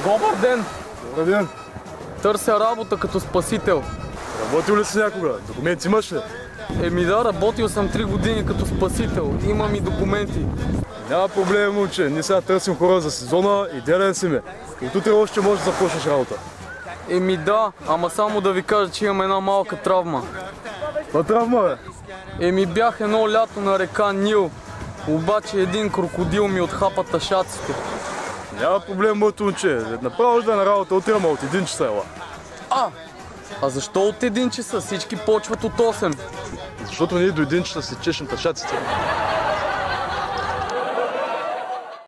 Добър ден! Добър ден! Търся работа като спасител. Работил ли си някога? Документи имаш ли? Еми да, работил съм 3 години като спасител. Имам и документи. Няма проблем, момче. Ние сега търсим хора за сезона и делен си ме. От утре още можеш да започнеш работа. Еми да, ама само да ви кажа, че имам една малка травма. Каква травма, бе? Еми бях едно лято на река Нил, обаче един крокодил ми отхапа тъшаците. Няма проблем, моето момче. Направо да е на работа утре, ама от 1 часа ела. А защо от 1 часа? Всички почват от 8. Защото ние до 1 часа си чешем тъшаците.